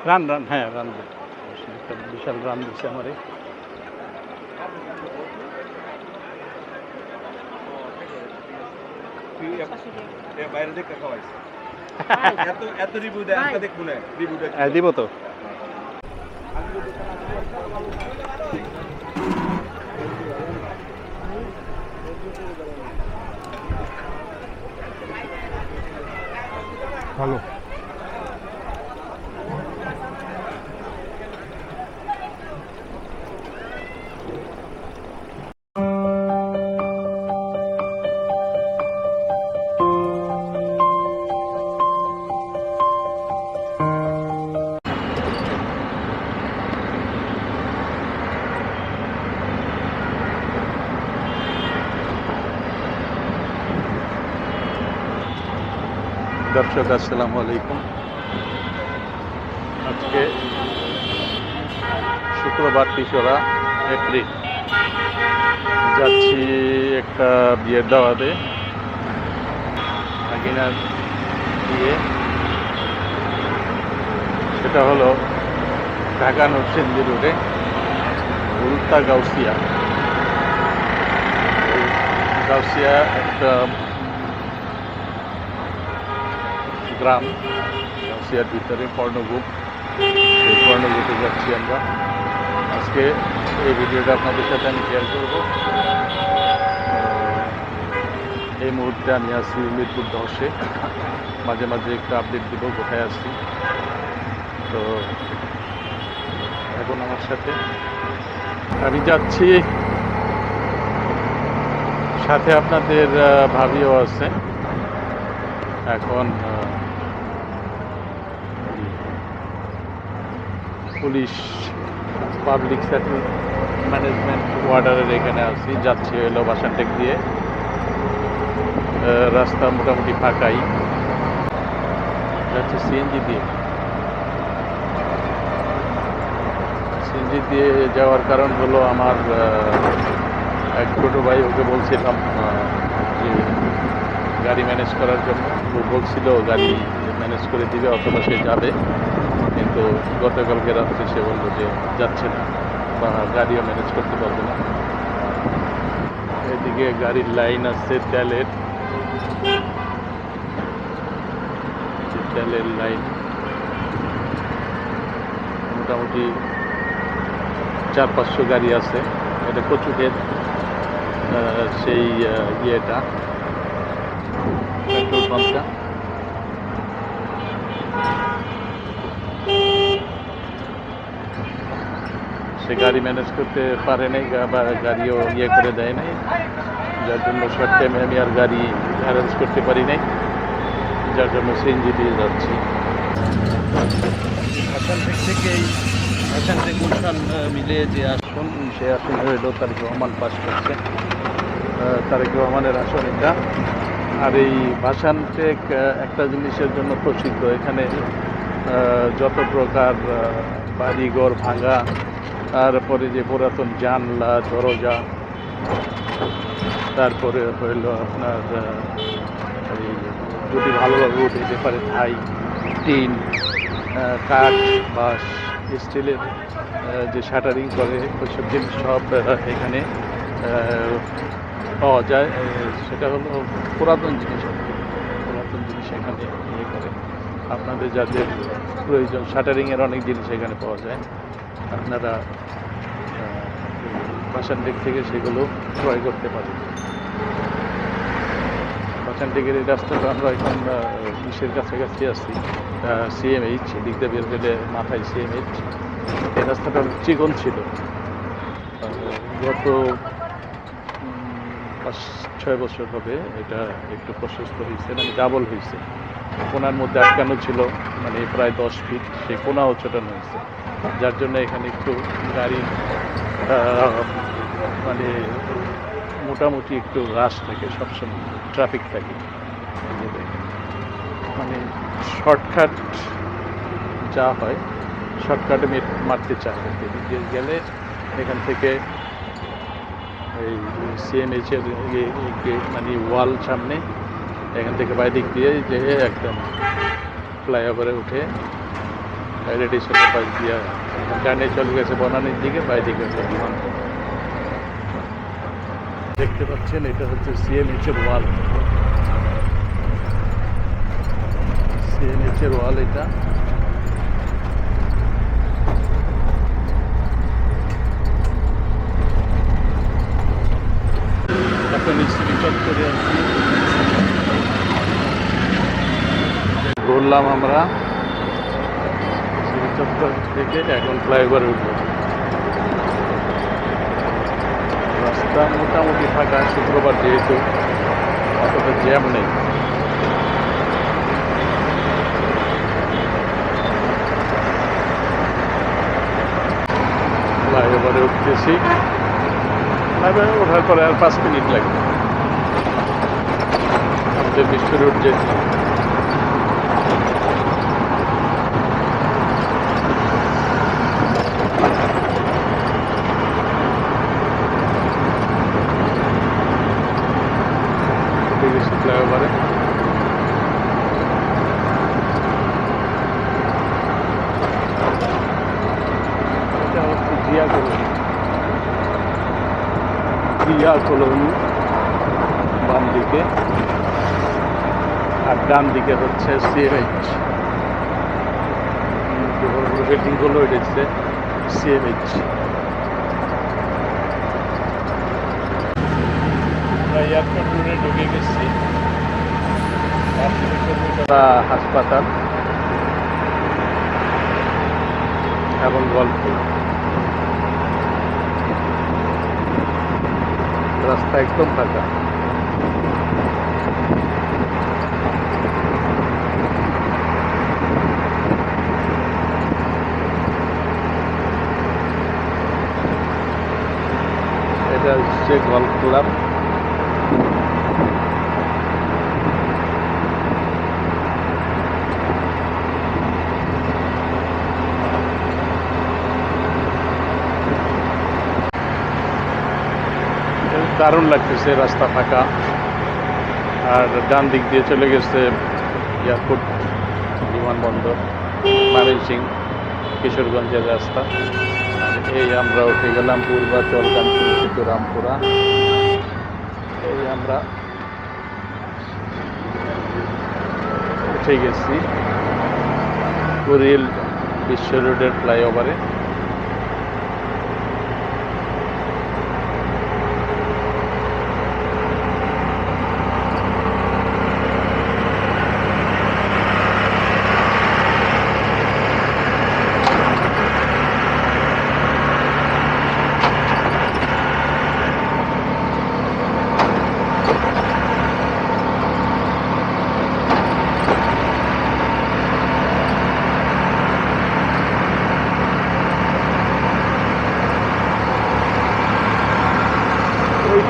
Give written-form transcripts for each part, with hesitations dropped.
Run run, হ্যাঁ run, একটা বিশাল run দিচ্ছে আমারে। দিব তো। ভালো। দর্শক আসসালামু আলাইকুম। আজকে শুক্রবার 3 এপ্রিল, যাচ্ছি একটা বিয়ের দাওয়াতে, আগিনার বিয়ে। সেটা হলো ঢাকা নরসিংদী রোডে উল্টা গাউসিয়া। গাউসিয়া একটা গ্রাম, গাউসিয়ার ভিতরে কর্ণগ্রুপ, সেই কর্ণগ্রুপে যাচ্ছি আমরা। আজকে এই ভিডিওটা আপনাদের সাথে আমি শেয়ার করব। এই মুহূর্তে আমি আছি মিরপুর 10-এ, মাঝে মাঝে একটু আপডেট দিব কোথায় আসছি। তো এখন আমার সাথে আমি যাচ্ছি, সাথে আপনাদের ভাবিও আছে। এখন পুলিশ পাবলিক সেটেল ম্যানেজমেন্ট ওয়ার্ডারের এখানে আছি, যাচ্ছি হলো বাসানটেক দিয়ে। রাস্তা মোটামুটি ফাঁকাই, যাচ্ছি সিএনজি দিয়ে। সিএনজি দিয়ে যাওয়ার কারণ হলো আমার এক ছোটো ভাই, ওকে বলছিলাম যে গাড়ি ম্যানেজ করার জন্য। ও বলছিল গাড়ি ম্যানেজ করে দিবে অথবা সে যাবে, কিন্তু গতকালকে রাত্রে সে বললো যে যাচ্ছে না বা গাড়িও ম্যানেজ করতে পারবে না। এদিকে গাড়ির লাইন আছে তেলের লাইন, মোটামুটি 400-500 গাড়ি আছে। এটা কচুক্ষেত, সেই ইয়েটা পেট্রোল পাম্পটা। সে গাড়ি ম্যানেজ করতে পারে নাই বা গাড়িও ইয়ে করে দেয় নাই, যার জন্য শর্ট টাইমে আমি আর গাড়ি অ্যারেঞ্জ করতে পারি নাই, যার জন্য সিএনজি দিয়ে যাচ্ছি। বাসানটেক থেকেই, বাসানটেক গুলশান মিলে যে আসন, সে আসন হইল তারেক রহমান পাস করছে। তারেক রহমানের আসন এটা। আর এই বাসানটেক একটা জিনিসের জন্য প্রসিদ্ধ, এখানে যত প্রকার বাড়িঘর ভাঙা, তারপরে যে পুরাতন জানলা দরজা, তারপরে হইল আপনার এই যদি ভালোভাবে উঠে যেতে পারে থাই, টিন, কাঠ, বাঁশ, স্টিলের যে শাটারিং করে, ওইসব জিনিস সব এখানে পাওয়া যায়। সেটা হলো পুরাতন জিনিস, পুরাতন জিনিস এখানে ইয়ে করে। আপনাদের যাদের প্রয়োজন শাটারিংয়ের অনেক জিনিস এখানে পাওয়া যায়, আপনারা বাসানটেক থেকে সেগুলো ক্রয় করতে পারেন। বাসানটেকের এই রাস্তাটা আমরা এখন ইসের কাছাকাছি আসছি, সিএমএইচ, এদিক দিয়ে বের হলে মাথায় সিএমএইচ। এই রাস্তাটা চিকন ছিল, গত 5-6 বছর হবে এটা একটু প্রশস্ত হয়েছে, মানে ডাবল হয়েছে। কোনার মধ্যে আটকানো ছিল, মানে প্রায় 10 ফিট, সে কোনাও ছোটানো হয়েছে, যার জন্য এখানে একটু গাড়ি মানে মোটামুটি একটু রাশ থাকে, সবসময় ট্রাফিক থাকে। মানে শর্টকাট যা হয়, শর্টকাটে মারতে চায় এদিকে গেলে। এখান থেকে এই সিএমএইচের মানে ওয়াল সামনে, এখান থেকে বাই দিক দিয়ে যে একদম ফ্লাইওভারে উঠে রেডিশনের পাশ দিয়ে ডানে চলে গেছে বনানীর দিকে, বাই দিকে হচ্ছে বিমান। দেখতে পাচ্ছেন এটা হচ্ছে সিএমএইচের ওয়াল, সিএমএইচের ওয়াল এটা। এখন স্ত্রী চত্বরে আছি, ঘুরলাম আমরা স্ত্রী চত্বর থেকে, এখন ফ্লাইওভারে উঠবো। রাস্তা মোটামুটি ফাঁকা, শুক্রবার যেহেতু অতটা জ্যাম নেই। ফ্লাইওভারে উঠতেছি, ফ্লাইওভারে ওঠার পরে আর 5 মিনিট লাগবে আমাদের বিশ্ব রোড যেতে। ফ্লাইওভারে এটা হচ্ছে জিয়া কলোনি বাম দিকে, আর ডান দিকে হচ্ছে সিএমএইচ। বিল্ডিং গুলো এটা হচ্ছে সিএমএইচ। এয়ারপোর্ট রোডে ঢুকে গেছি, হাসপাতাল এবং গল্প। রাস্তা একদম ফাঁকা। এটা হচ্ছে গল্ফ ক্লাব। দারুণ লাগতেছে, রাস্তা ফাঁকা, আর ডান দিক দিয়ে চলে গেছে এয়ারপোর্ট, বিমানবন্দর, ময়মনসিংহ কিশোরগঞ্জের রাস্তা। এই আমরা উঠে গেলাম পূর্বাচল কাঞ্চন রামপুরা। এই আমরা উঠে গেছি কুড়িল বিশ্ব রোডের ফ্লাইওভারে।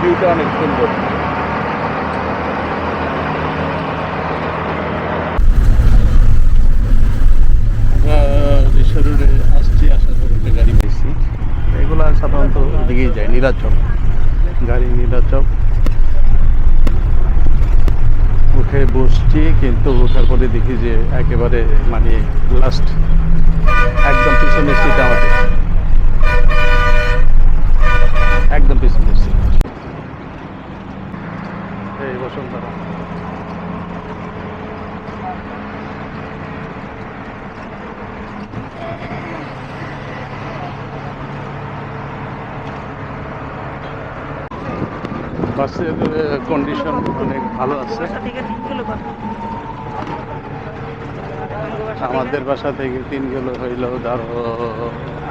ভিউটা অনেক সুন্দর। বিশ্ব রোডে আসছি, আসার পর একটা গাড়ি পেয়েছি। এগুলো সাধারণত দিকেই যায়, নীলাচল গাড়ি, নীলাচল। উঠে বসছি, কিন্তু ওঠার পরে দেখি যে একেবারে মানে লাস্ট একদম পিছনের সিট আমাদের, একদম পিছনের সিট। এই বসুন্ধরা বাসের কন্ডিশন অনেক ভালো আছে। আমাদের বাসা থেকে 3 কিলো হইল ধরো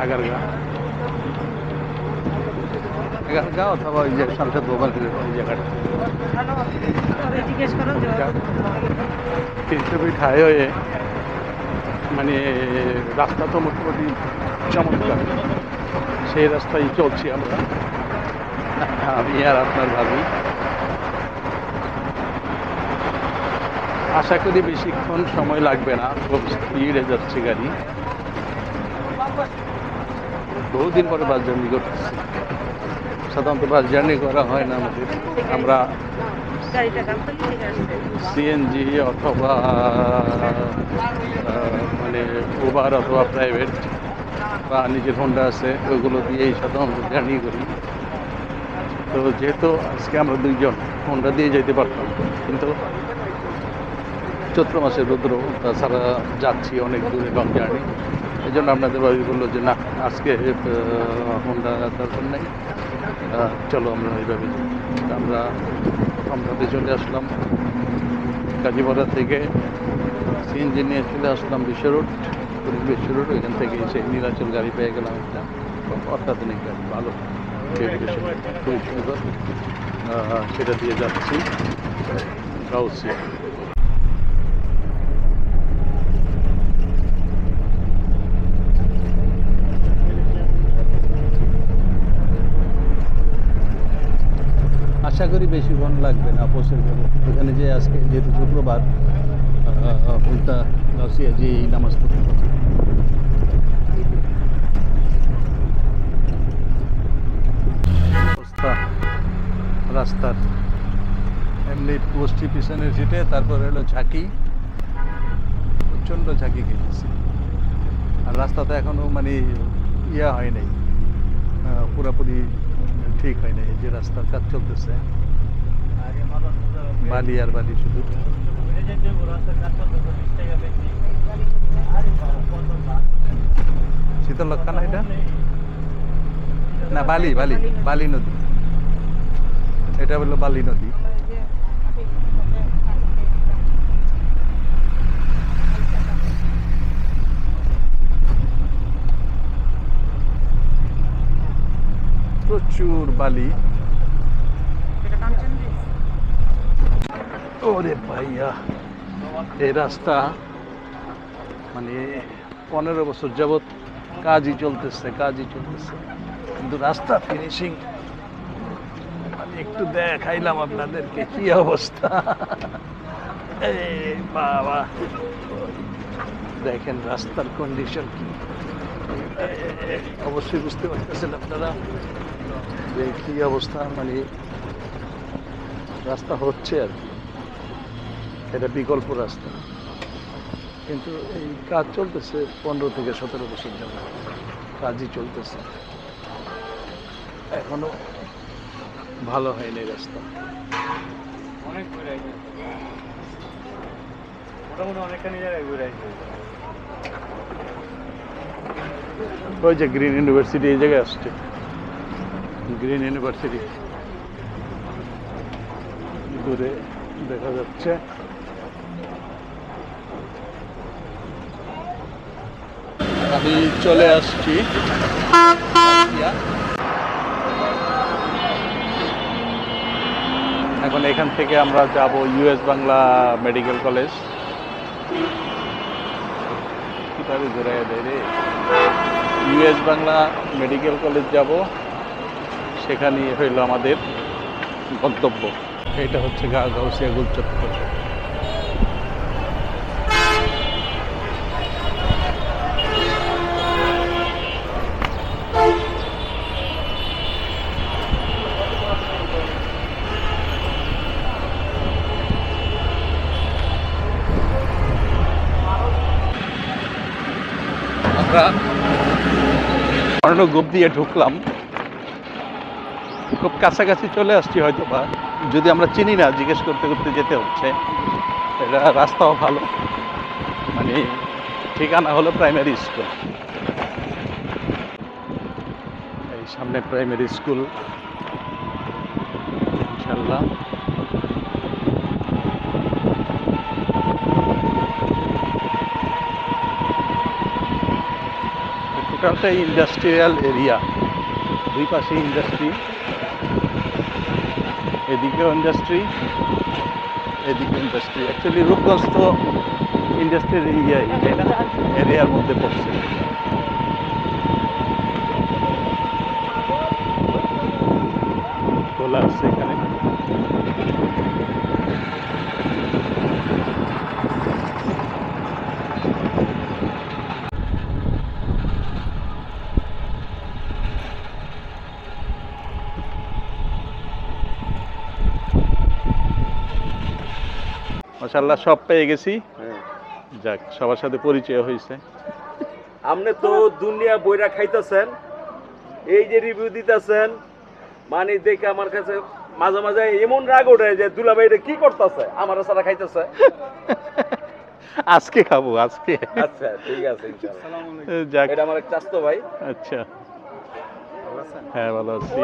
আগারগাঁও অথবা ওই যে সাংসদ ভবন ওই জায়গাটা 300 ফিট হাইওয়ে, মানে রাস্তা তো মোটামুটি চমৎকার। সেই রাস্তায় চলছি আমরা, আমি আর আপনার ভাবি। আশা করি বেশিক্ষণ সময় লাগবে না, খুব স্পিডে যাচ্ছে গাড়ি। বহুদিন পরে বাস জার্নি করতেছি, সাধারণত বাস জার্নি করা হয় না আমাদের, আমরা সিএনজি অথবা মানে উবার অথবা প্রাইভেট বা নিজের হোন্ডা আছে ওইগুলো দিয়েই সাধারণত জার্নি করি। তো যেহেতু আজকে আমরা দুইজন হোন্ডা দিয়ে যেতে পারতাম, কিন্তু চৈত্র মাসে রৌদ্র, তাছাড়া যাচ্ছি অনেক দূরে লং জার্নি, এই জন্য আপনাদের বাড়ি বললো যে না আজকে হোন্ডা দরকার নেই, চলো আমরা এইভাবে যাই। আমরা আমরাতে চলে আসলাম কাজীপাড়া থেকে, সিএনজি নিয়ে চলে আসলাম বিশ্ব রোড, বিশ্ব রোড, ওইখান থেকে এসে নীলাচল গাড়ি পেয়ে গেলাম একটা অত্যাধুনিক গাড়ি, ভালো খুবই সুন্দর, সেটা দিয়ে যাচ্ছি গাউসিয়া। আশা করি বেশিক্ষণ লাগবে না পৌঁছে যাবো এখানে, যে আজকে যেহেতু শুক্রবার উল্টা গাউসিয়া যে নামাজ পড়তে হবে। অবস্থা রাস্তার এমনি পোস্টি পিছনের সিটে, তারপরে হলো ঝাঁকি, প্রচণ্ড ঝাঁকি খেয়েছে। আর রাস্তাটা এখনো মানে ইয়া হয় নাই, পুরাপুরি ঠিক হয় নাই, যে রাস্তার কাজ চলতেছে, বালি আর বালি শুধু। শীতলক্ষা না এটা, না বালি বালি বালি নদী, এটা হলো বালি নদী। প্রচুর বালি। ওরে ভাইয়া, এই রাস্তা মানে 15 বছর যাবৎ কাজই চলতেছে, কিন্তু রাস্তা ফিনিশিং মানে একটু দেখাইলাম আপনাদেরকে কি অবস্থা। এই বাবা, দেখেন রাস্তার কন্ডিশন কি, অবশ্যই বুঝতে পারতেছেন আপনারা যে কি অবস্থা। মানে রাস্তা হচ্ছে আর কি, এটা বিকল্প রাস্তা, কিন্তু এই কাজ চলতেছে 15 থেকে 17 বছর জন্য কাজই চলতেছে, এখনো ভালো হয়নি রাস্তা। অনেক অনেকখানি জায়গায় ঘুরে ওই যে গ্রিন ইউনিভার্সিটি এই জায়গায় আসছে, গ্রিন ইউনিভার্সিটি দূরে দেখা যাচ্ছে। আমি চলে আসছি এখন, এখান থেকে আমরা যাব ইউএস বাংলা মেডিকেল কলেজ। কিভাবে ঘুরে দেয় রে, ইউএস বাংলা মেডিকেল কলেজ যাব, সেখানেই হইল আমাদের গন্তব্য। এটা হচ্ছে গাউসিয়া গোল চত্বর। আমরা অর্ণগোপ দিয়ে ঢুকলাম, খুব কাছাকাছি চলে আসছি হয়তো, বা যদি আমরা চিনি না জিজ্ঞেস করতে করতে যেতে হচ্ছে। এটা রাস্তাও ভালো, মানে ঠিকানা হলো প্রাইমারি স্কুল, এই সামনে প্রাইমারি স্কুল ইনশাল্লাহ। টোটালটা ইন্ডাস্ট্রিয়াল এরিয়া, দুই পাশে ইন্ডাস্ট্রি, এদিকেও ইন্ডাস্ট্রি এদিকে ইন্ডাস্ট্রি। অ্যাকচুয়ালি রূপগঞ্জ তো ইন্ডাস্ট্রিয়াল এরিয়াই, তাই না, এরিয়ার মধ্যে পড়ছে। খোলা আছে এখানে। মাশাআল্লাহ সব পেয়ে গেছি। হ্যাঁ যাক, সবার সাথে পরিচয় হয়েছে। আপনি তো দুনিয়া বইরা খাইতেছেন, এই যে রিভিউ দিতেছেন, মানে দেখে আমার কাছে মাঝে মাঝে এমন রাগ ওঠে যে দুলাভাই এটা কি করতেছে, আমার সারা খাইতেছে। আজকে খাবো আজকে। আচ্ছা ঠিক আছে ইনশাআল্লাহ। যাক, এটা আমার এক চাচতো ভাই। আচ্ছা হ্যাঁ ভালো আছি।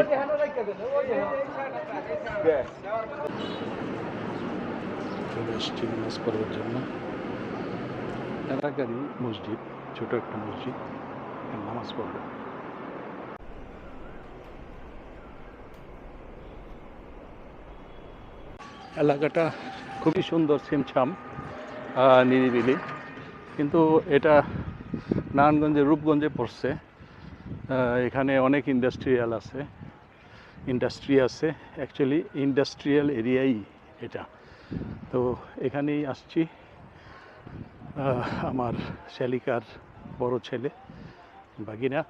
চলে আসছি নামাজ পড়ার জন্য। এলাকারই মসজিদ, ছোট একটা মসজিদ, নামাজ পড়ব। এলাকাটা খুবই সুন্দর, ছিমছাম, নিরিবিলি, কিন্তু এটা নারায়ণগঞ্জের রূপগঞ্জে পড়ছে। এখানে অনেক ইন্ডাস্ট্রি আছে, অ্যাকচুয়ালি ইন্ডাস্ট্রিয়াল এরিয়াই এটা। তো এখানেই আসছি। আমার শ্যালিকার বড় ছেলে বাগিনা,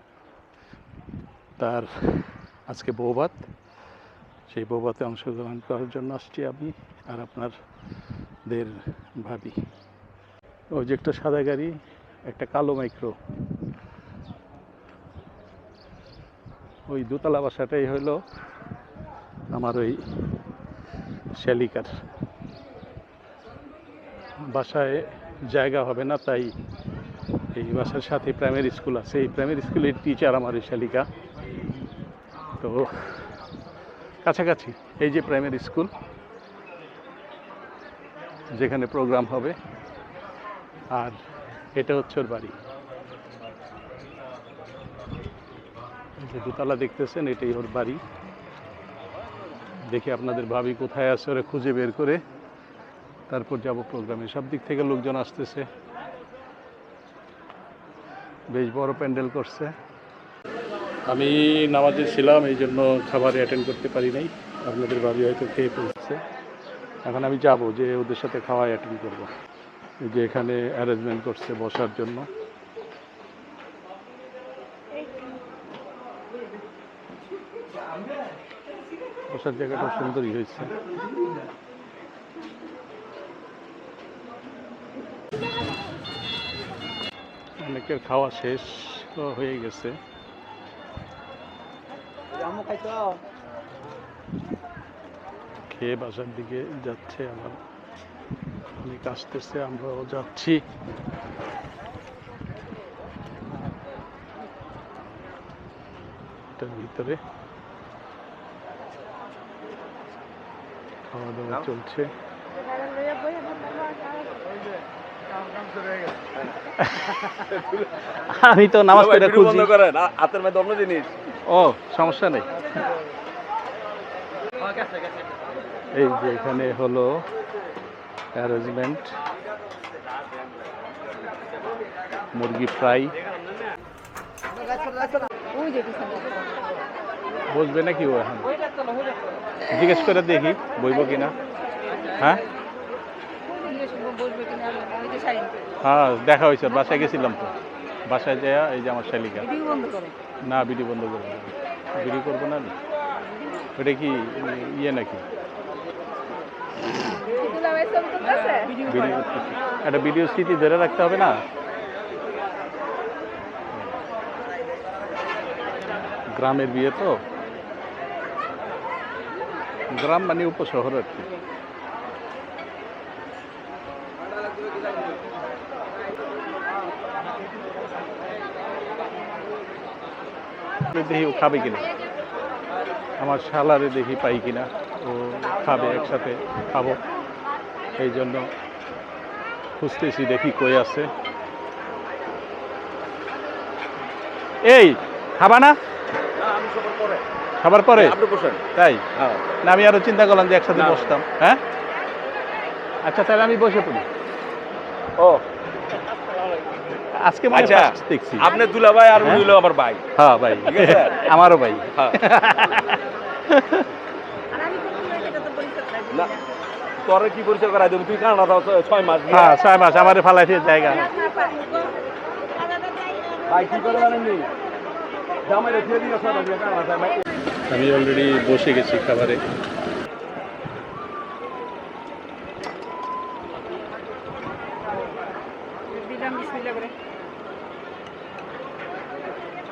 তার আজকে বৌভাত, সেই বৌভাতে অংশগ্রহণ করার জন্য আসছি আমি আর আপনাদের ভাবি। ওই যে একটা সাদা গাড়ি, একটা কালো মাইক্রো, ওই দোতলা বাসাটাই হলো আমার ওই শ্যালিকার। বাসায় জায়গা হবে না, তাই এই বাসার সাথে প্রাইমারি স্কুল আছে, এই প্রাইমারি স্কুলের টিচার আমার এই শ্যালিকা। তো কাছাকাছি এই যে প্রাইমারি স্কুল, যেখানে প্রোগ্রাম হবে, আর এটা হচ্ছে ওর বাড়ি। এই যে দোতলা দেখতেছেন, এটাই ওর বাড়ি। দেখি আপনাদের ভাবি কোথায় আছে, ওরা খুঁজে বের করে তারপর যাব প্রোগ্রামে। সব দিক থেকে লোকজন আসতেছে, বেশ বড় প্যান্ডেল করছে। আমি নামাজে ছিলাম, এই জন্য খাবারে অ্যাটেন্ড করতে পারি নাই। আপনাদের ভাবি হয়তো খেয়ে ফেলছে। এখন আমি যাব, যে ওদের সাথে খাওয়ায় অ্যাটেন্ড করব। এই যে এখানে অ্যারেঞ্জমেন্ট করছে বসার জন্য। বসার জায়গাটা সুন্দরই হয়েছে। অনেকের খাওয়া শেষ হয়ে গেছে। খেয়ে বাসার দিকে যাচ্ছে, আমার অনেক আসতেছে, আমরাও যাচ্ছি। এটার ভিতরে খাওয়া দাওয়া চলছে। আমি তো নামাজ পড়ে খুঁজি। হাতের মধ্যে অন্য জিনিস। ও সমস্যা নেই। এই যে এখানে হলো অ্যারেঞ্জমেন্ট, মুরগি ফ্রাই। বসবে নাকি ও এখন? জিজ্ঞেস করে দেখি বইব কিনা। হ্যাঁ হ্যাঁ, দেখা হয়েছে, বাসায় গেছিলাম তো। বাসায় যায় এই যে আমার শালিকা। না, ভিডিও বন্ধ করবো, ভিডিও করবো না। ওটা কি ইয়ে নাকি? একটা ভিডিও স্মৃতি ধরে রাখতে হবে না? গ্রামের বিয়ে তো, গ্রাম মানে উপশহর আর কি। দেখি ও খাবে কিনা, আমার শালারে দেখি পাই কিনা, ও খাবে, একসাথে খাবো, এই জন্য খুঁজতেছি, দেখি কই আছে। এই খাবা না? খাবার পরে? তাই না, আমি আরো চিন্তা করলাম যে একসাথে বসতাম। হ্যাঁ আচ্ছা, তাহলে আমি বসে পড়ি। ও আজকে দেখছি আপনি দুলা ভাই আর উনি হলো আমার ভাই। হ্যাঁ ভাই, আমারও ভাই। না তোরে কি পরিচয় করাই দেব? তুই কারণ 6 মাস। হ্যাঁ 6 মাস আমারে ফালাই দিয়ে জায়গা। ভাই কি করে জানেননি? জামাইরে দিয়ে দিও সব দিয়ে কারণ ভাই। আমি অলরেডি বসে গেছি খাবারে।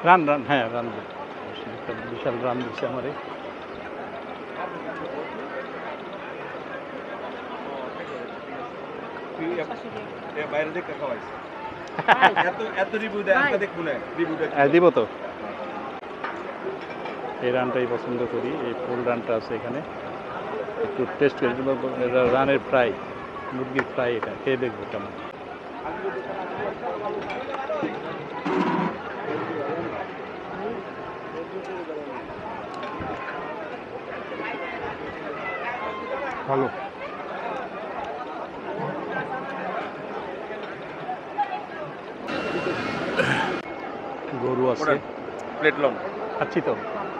রান রান, হ্যাঁ রান, একটা বিশাল রান দিচ্ছে আমারে। বাইরে দেখে খাওয়াইছে এত রিভিউ দেয় আপনি দেখুন রিভিউ দেয় দিব তো। এই রানটাই পছন্দ করি, এই ফুল রানটা আছে এখানে, একটু টেস্ট করে রানের ফ্রাই, মুরগির ফ্রাই, এটা খেয়ে দেখবো কেমন। ভালো। গরু আছে, প্লেট লন খাচ্ছি তো।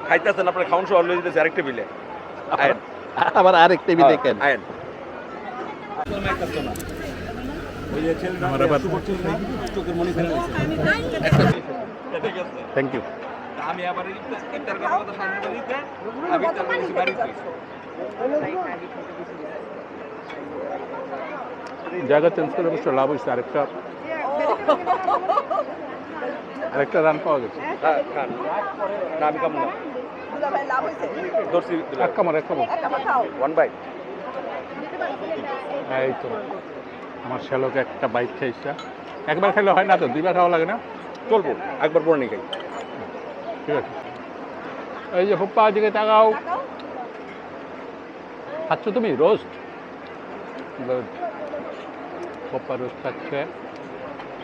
খাইতেছেন আপনার খাওয়ান সহ লয়ে দিতেছে আরেক টেবিলে আয়েন আবার আরেক টেবিল দেখেন। আয়েন আমার আবার থ্যাংক ইউ। আমি আবার ইফতার করার কথা সামনে দিতে আমি ইফতার করেছি বাড়িতে জায়গা চেঞ্জ করে অবশ্য লাভ হয়েছে, আরেকটা রান পাওয়া গেছে। হ্যাঁ খান না আমি কামু না দর্শি এক কামড় ওয়ান বাই এই তো আমার শ্যালকে একটা বাইক খাইছে, একবার খাইলে হয় না তো, দুইবার খাওয়া লাগে না? চলবো একবার পরে নিয়ে খাই। ঠিক আছে। এই যে হুপ্পা দিকে তাকাও, খাচ্ছ তুমি রোস্ট? হুপ্পা রোস্ট খাচ্ছে,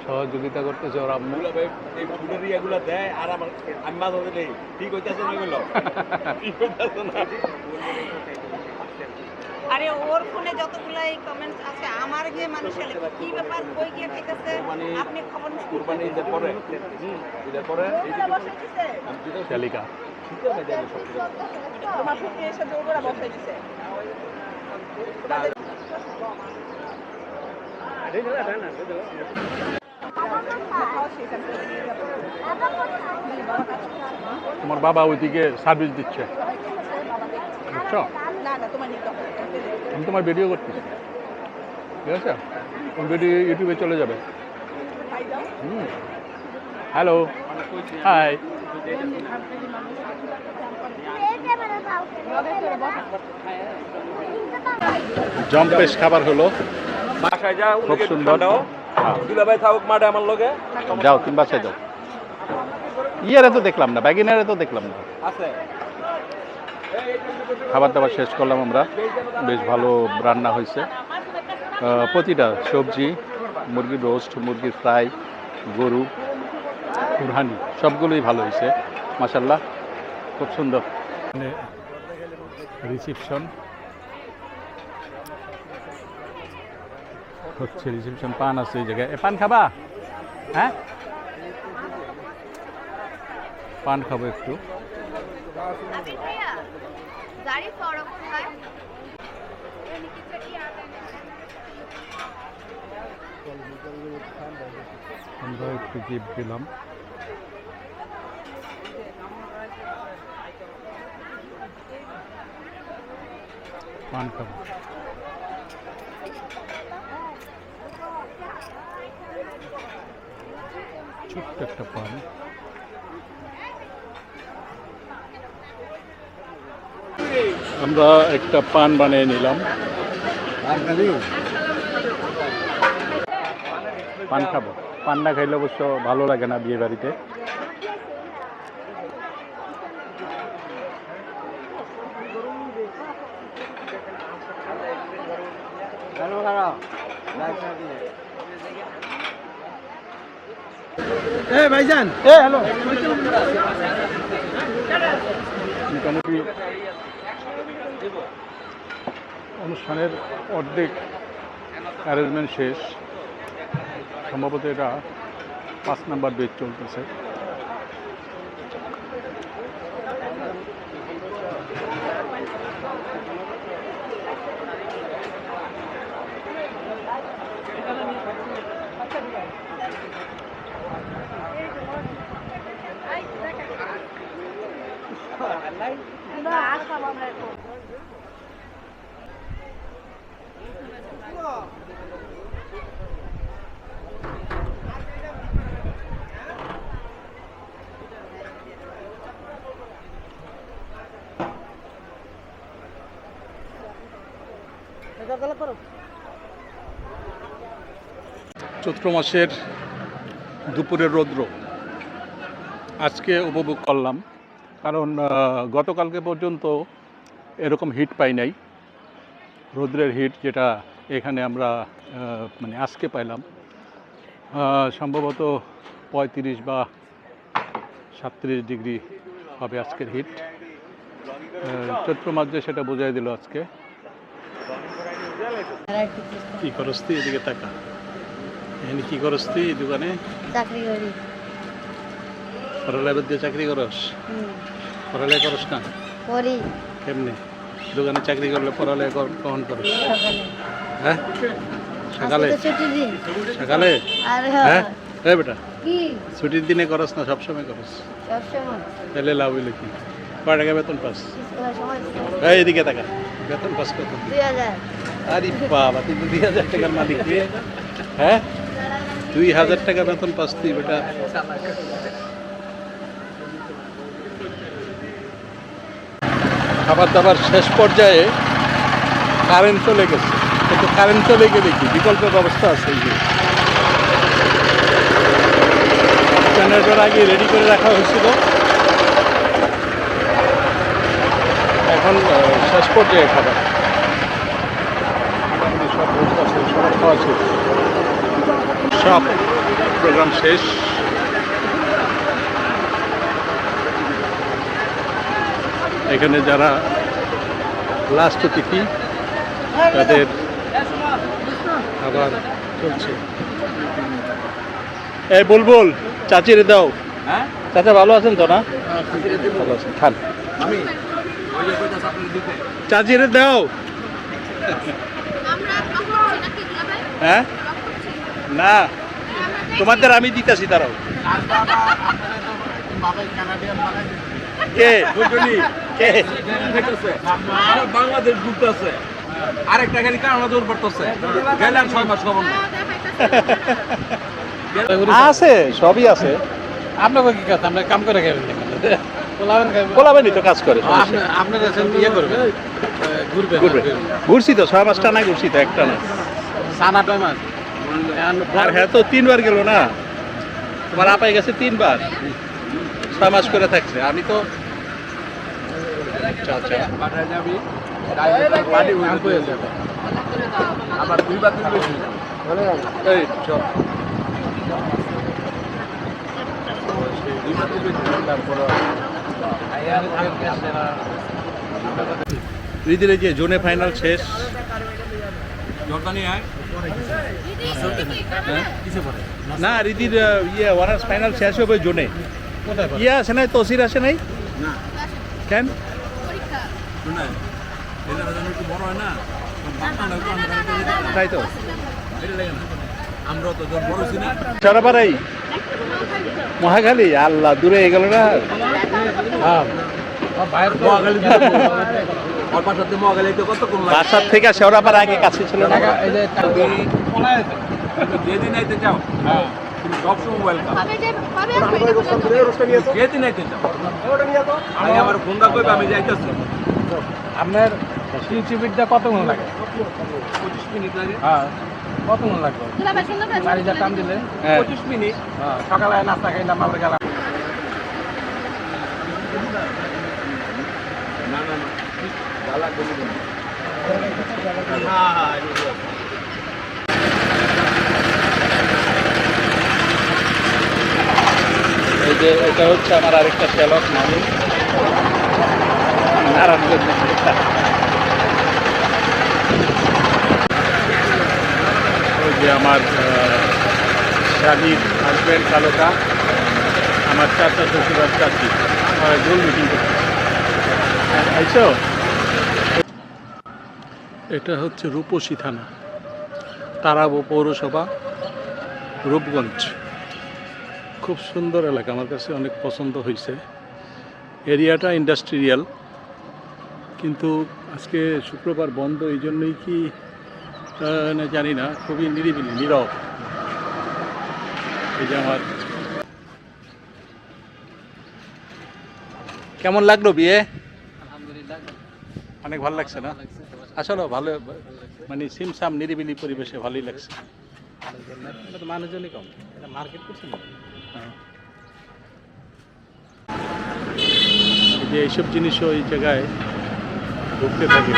সহযোগিতা করতেছে ওর আম্মু। ভাই এই ফুডের ইয়াগুলো দেয় আর আমার আমি মাঝে মাঝে নেই ঠিক হইতাছে না এগুলো ঠিক হইতাছে না। আরে ওর ফোনে যতগুলো এই কমেন্টস আছে আমার যে মানুষের কি ব্যাপার কই গিয়ে খাইতেছে আপনি খবর নিন। কুরবানি ঈদের পরে ঈদের পরে শালিকা তোমার ফুটে এসে দৌড়া বসাই দিছে। তোমার বাবা ওইদিকে সার্ভিস দিচ্ছে, বুঝছো? না না তোমার নিতে হবে। আমি তোমার ভিডিও করতেছি, ঠিক আছে? ওই ভিডিও ইউটিউবে চলে যাবে। Hello, high. জম্পেশ খাবার হলো, বাসায় যা খুব সুন্দর। দুলা ভাই থাকুক মাঠে আমার লগে যাও তুমি বাসায় যাও। ইয়ারে তো দেখলাম না, ব্যাগিনারে তো দেখলাম না। আছে খাবার দাবার শেষ করলাম আমরা, বেশ ভালো রান্না হয়েছে। প্রতিটা সবজি, মুরগির রোস্ট, মুরগির ফ্রাই, গরু, কুরহানি সবগুলোই ভালো হয়েছে মাশাআল্লাহ, খুব সুন্দর। রিসিপশন হচ্ছে, রিসিপশন পান আছে এই জায়গায়। পান খাবা? হ্যাঁ পান খাবো একটু। আমরা একটু জিপ দিলাম। পান খাবো। ছোট্ট একটা পান। আমরা একটা পান বানিয়ে নিলাম, পান খাবো। পান না খাইলে অবশ্য ভালো লাগে না বিয়ে বাড়িতে। ভাইজান, হ্যালো। মোটামুটি অনুষ্ঠানের অর্ধেক অ্যারেঞ্জমেন্ট শেষ, সম্ভবত এটা 5 নাম্বার বেড চলতেছে। চৈত্র মাসের দুপুরের রৌদ্র আজকে উপভোগ করলাম, কারণ গতকালকে পর্যন্ত এরকম হিট পাই নাই। রৌদ্রের হিট যেটা এখানে আমরা মানে আজকে পাইলাম, সম্ভবত 35 বা 37 ডিগ্রি হবে আজকের হিট। চৈত্র মাস যে সেটা বোঝাই দিল আজকে। কি করস তুই? এদিকে তাকা। এখানে কি করস তুই দোকানে? চাকরি করি। পড়ালেখা দিয়ে চাকরি করস? পড়ালেখা করস না? করি। কেমনি? দোকানে চাকরি করলে পড়ালেখা কখন করস? সকালে। হ্যাঁ, সকালে? আজকে তো ছুটির দিন। সকালে? আর হ্যাঁ, এই বেটা কি ছুটির দিনে করস না সবসময় করস? সবসময় তাহলে লাভ হইলে কি? কয় টাকা বেতন পাস? স্কুলের সময় এই এদিকে টাকা বেতন পাস কত? 2000। আরে বাবা, তুই তো 2000 টাকার মালিক রে। হ্যাঁ, 2000 টাকা বেতন পাস তুই বেটা। খাবার দাবার শেষ পর্যায়ে কারেন্ট চলে গেছে, কিন্তু কারেন্ট চলে গেলে কি বিকল্প ব্যবস্থা আছে? এই যে জেনারেটর আগে রেডি করে রাখা হয়েছিল, এখন শেষ পর্যায়ে খাবার সব ব্যবস্থা আছে, সবার খাওয়া শেষ, সব প্রোগ্রাম শেষ। এখানে যারা লাস্ট অতিথি তাদের খাবার চলছে। এই বুলবুল, চাচিরে দাও। হ্যাঁ, চাচা ভালো আছেন তো? না ভালো আছেন, খান। আমি ওই যে কইতাছ আপনার দিতে চাচিরে দাও। হ্যাঁ, না তোমাদের আমি দিতেছি, তারাও কে বুঝলি কে খাইতেছে বাংলাদেশ ঘুরতেছে, আরেকটা খালি কারণে দৌড় পড়তেছে, গেলে আর 6 মাস খবর না। আছে, সবই আছে। আপনাকে কি কথা, আমরা কাম করে খাবেন বলাবেনই তো কাজ করে। আপনারা ইয়ে করবেন, ঘুরবেন ঘুরবে, ঘুরছি তো 6 মাসটা না, ঘুরছি তো একটা না। সানা 9 মাস আর হ্যাঁ তো 3 বার গেল না, তোমার আপাই গেছে 3 বার, 6 মাস করে থাকছে। আমি তো পাঠায় যাবি পানি হয়ে যাবে, আবার 2 বার তুলবে। এই চল। রিদির এই যে জোনে ফাইনাল শেষ। জর্দানি আয় না, রিদির ইয়ে ওয়ানার্স ফাইনাল শেষ হবে জোনে। ইয়ে আসে নাই, তসির আসে নাই কেন? শুনে এটা যেন একটু বড় হয় না, তাই তো এটা লাগে না, আমরা তো যখন বড় ছি না। চরাপাড়াই মহাখালী, আল্লাহ দূরে হয়ে গেল না। মহাখালী ওর পাশাতে মহাখালী তো কতক্ষণ লাগে? বাসার থেকে শেওড়াপাড়া আগে কাছে ছিল না? তুমি যেদিন আইতে চাও তুমি সবসময় ওয়েলকাম, যেদিন আইতে চাও আমি আমার ফোনটা করবে, আমি যাইতেছি। আপনার শিলচিবিটটা কত মন লাগে? 25 মিনিট লাগে। হ্যাঁ, কত মন লাগবে? 4000 টান দিলে হ্যাঁ। 25 মিনিট। হ্যাঁ, সকালে নাস্তা খাইলাম, আবার গেলাম। না না না, গালা কমে যাবে। এই যে এটা হচ্ছে আমার আরেকটা শ্যালক নামি নারায়ণগঞ্জ। ওই যে আমার স্বামীর হাজব্যান্ড কালোকা, আমার চাচা শ্বশুর আর চাচি গোল মিটিং করতে আইসো। এটা হচ্ছে রূপসী থানা, তারাবো পৌরসভা, রূপগঞ্জ। খুব সুন্দর এলাকা, আমার কাছে অনেক পছন্দ হয়েছে। এরিয়াটা ইন্ডাস্ট্রিয়াল, কিন্তু আজকে শুক্রবার বন্ধ, এই জন্যই কি না জানি না, খুবই নিরিবিলি নীরব। এই যে আমার কেমন লাগলো বিয়ে? আলহামদুলিল্লাহ, অনেক ভালো লাগছে না? লাগছে। আসলে ভালো, মানে সিমসাম নিরিবিলি পরিবেশে ভালোই লাগছে। এটা তো মানুষজনই কম, এটা মার্কেট করছে না। এই যে এইসব জিনিসও এই জায়গায় ঢুকতে থাকে।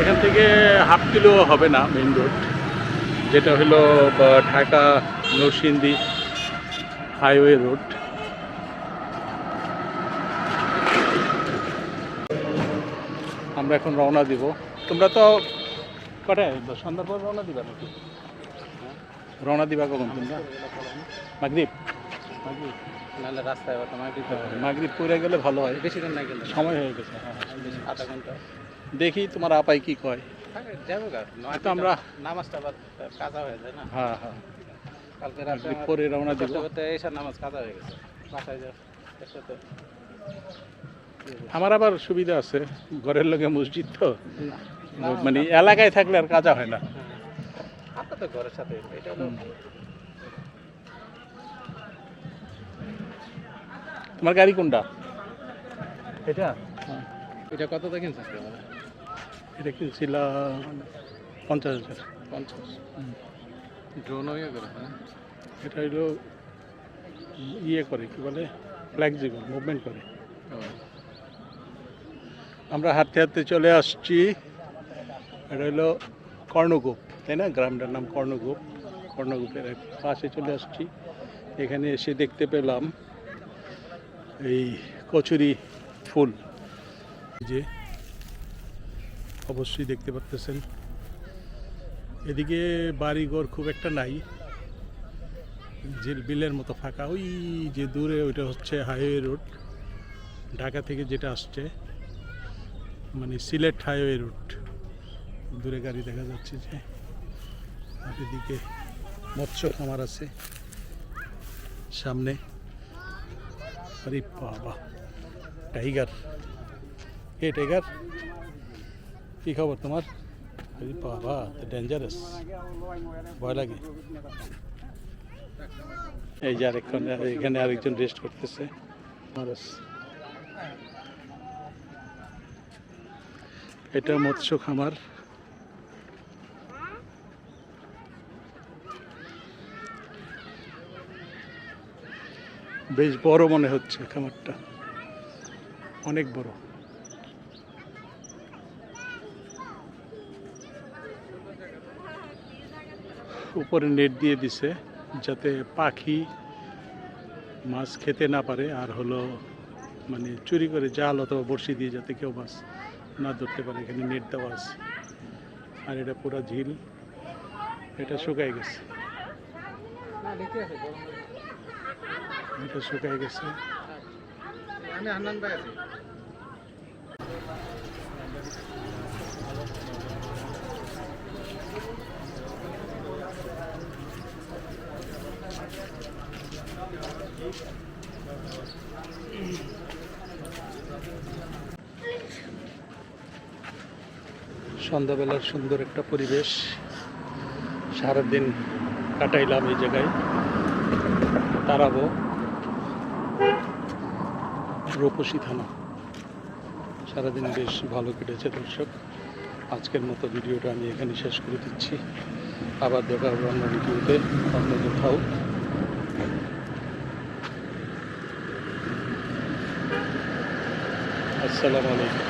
এখান থেকে হাফ কিলো হবে না মেইন রোড, যেটা হলো ঢাকা নরসিংদী হাইওয়ে রোড। আমরা এখন রওনা দিব। তোমরা তো কটায় সন্ধ্যার পর রওনা দিবা নাকি? রওনা দিবা কখন তোমরা? মাগরিব? মাগরিব নাহলে রাস্তায় হয়তো মার্কেট মাগরিব পড়ে গেলে ভালো হয়, বেশিক্ষণ না গেলে সময় হয়ে গেছে। হ্যাঁ, আধা ঘন্টা দেখি তোমার আপাই কি কয়। যাবো গা, তো আমরা নামাজটা আবার কাজা হয়ে যায় না। হ্যাঁ হ্যাঁ কালকে রাতে মাগরিব পরে রওনা দিব। করতে করতে এসার নামাজ কাজা হয়ে গেছে, বাসায় যা একসাথে। আমার আবার সুবিধা আছে, ঘরের লোকে মসজিদ তো, মানে এলাকায় থাকলে আর কাজা হয় না। আপনার তো ঘরের সাথে এটা হলো। তোমার গাড়ি কোনটা? এটা এটা কত দিয়ে কিনছেন? এটা কিনছিলাম 50,000। 50 ড্রোন হয়ে গেল। হ্যাঁ, এটা হইলো ইয়ে করে, কি বলে, ফ্লেক্সিবল মুভমেন্ট করে। আমরা হাঁটতে হাঁটতে চলে আসছি, এটা হলো কর্ণগোপ, তাই না? গ্রামটার নাম কর্ণগোপ। কর্ণগোপের পাশে চলে আসছি। এখানে এসে দেখতে পেলাম এই কচুরি ফুল, যে অবশ্যই দেখতে পাচ্ছেন। এদিকে বাড়িঘর খুব একটা নাই, যে বিলের মতো ফাঁকা। ওই যে দূরে ওইটা হচ্ছে হাইওয়ে রোড, ঢাকা থেকে যেটা আসছে, মানে সিলেট হাইওয়ে রোড। দূরে গাড়ি দেখা যাচ্ছে যে। আর এদিকে মৎস্য খামার আছে সামনে। আরে বাবা, টাইগার! কে টাইগার? কি খবর তোমার? আরে বাবা, ডেঞ্জারাস, ভয় লাগে। এই যে আরেকক্ষণ এখানে আরেকজন রেস্ট করতেছে। এটা মৎস্য খামার। বেশ বড় মনে হচ্ছে খামারটা, অনেক বড়। উপরে নেট দিয়ে দিছে যাতে পাখি মাছ খেতে না পারে, আর হলো মানে চুরি করে জাল অথবা বড়শি দিয়ে যাতে কেউ মাছ না ধরতে পারে। এখানে নেট দেওয়া আছে। আর এটা পুরো ঝিল, এটা শুকায় গেছে, এটা শুকায় গেছে। আমি হান্নান ভাই আছি। সন্ধ্যাবেলার সুন্দর একটা পরিবেশ, সারাদিন কাটাইলাম এই জায়গায়। তারাবো রূপসী থানা। সারাদিন বেশ ভালো কেটেছে দর্শক। আজকের মতো ভিডিওটা আমি এখানে শেষ করে দিচ্ছি। আবার দেখা হবে অন্য ভিডিওতে, অন্য কোথাও। আসসালামু আলাইকুম।